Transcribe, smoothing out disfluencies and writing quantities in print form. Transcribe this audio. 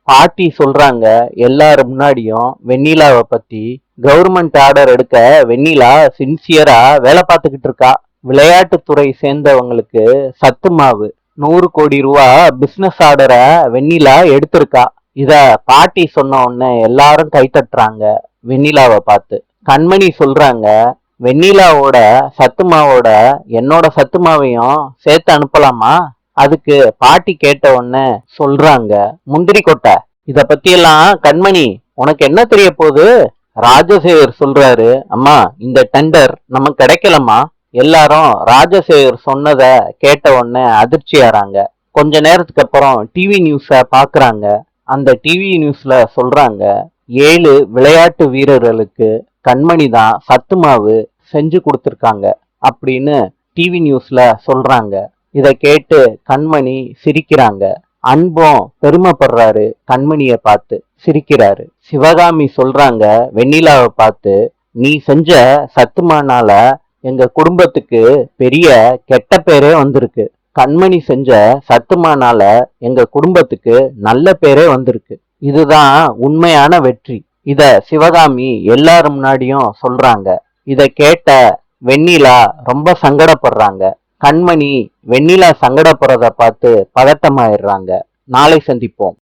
பாட்டி சொல்றாங்க எல்லாரும் முன்னாடியும் வெண்ணிலாவை பத்தி. கவர்மெண்ட் ஆர்டர் எடுக்க வெண்ணிலா சின்சியரா வேலை பார்த்துக்கிட்டு இருக்கா. விளையாட்டுத்துறை சேர்ந்தவங்களுக்கு சத்து மாவு 100 கோடி ரூபா பிசினஸ் ஆர்டரை வெண்ணிலா எடுத்திருக்கா. இத பாட்டி சொன்ன உடனே எல்லாரும் கை தட்டுறாங்க வெண்ணிலாவை பார்த்து. கண்மணி சொல்றாங்க, வெண்ணிலாவோட சத்து மாவோட என்னோட சத்து மாவையும் சேர்த்து அனுப்பலாமா? அதுக்கு பாட்டி கேட்ட உடனே சொல்றாங்க, முந்திரி கொட்டை, இத பத்தி எல்லாம் கண்மணி உனக்கு என்ன தெரிய போகுது? ராஜசேகர் சொல்றாரு, அம்மா இந்த டெண்டர் நமக்கு கிடைக்கலம்மா. எல்லாரும் ராஜசேகர் சொன்னத கேட்ட உடனே அதிர்ச்சியாறாங்க. கொஞ்ச நேரத்துக்கு அப்புறம் டிவி நியூஸ பாக்குறாங்க. அந்த டிவி நியூஸ்ல சொல்றாங்க, 7 விளையாட்டு வீரர்களுக்கு கண்மணி தான் சத்து மாவு செஞ்சு கொடுத்துருக்காங்க அப்படின்னு டிவி நியூஸ்ல சொல்றாங்க. இத கேட்டு கண்மணி சிரிக்கிறாங்க. அன்பும் பெருமைப்படுறாரு, கண்மணிய பார்த்து சிரிக்கிறாரு. சிவகாமி சொல்றாங்க வெண்ணிலாவை பார்த்து, நீ செஞ்ச சத்துமானால எங்க குடும்பத்துக்கு பெரிய கெட்ட பேரே வந்திருக்கு. கண்மணி செஞ்ச சத்துமானால எங்க குடும்பத்துக்கு நல்ல பேரே வந்திருக்கு. இதுதான் உண்மையான வெற்றி. இத சிவகாமி எல்லாரும் முன்னாடியும் சொல்றாங்க. இத கேட்ட வெண்ணிலா ரொம்ப சங்கடப்படுறாங்க. கண்மணி வெண்ணிலா சங்கடப்படுறத பார்த்து பதட்டமாயிடுறாங்க. நாளை சந்திப்போம்.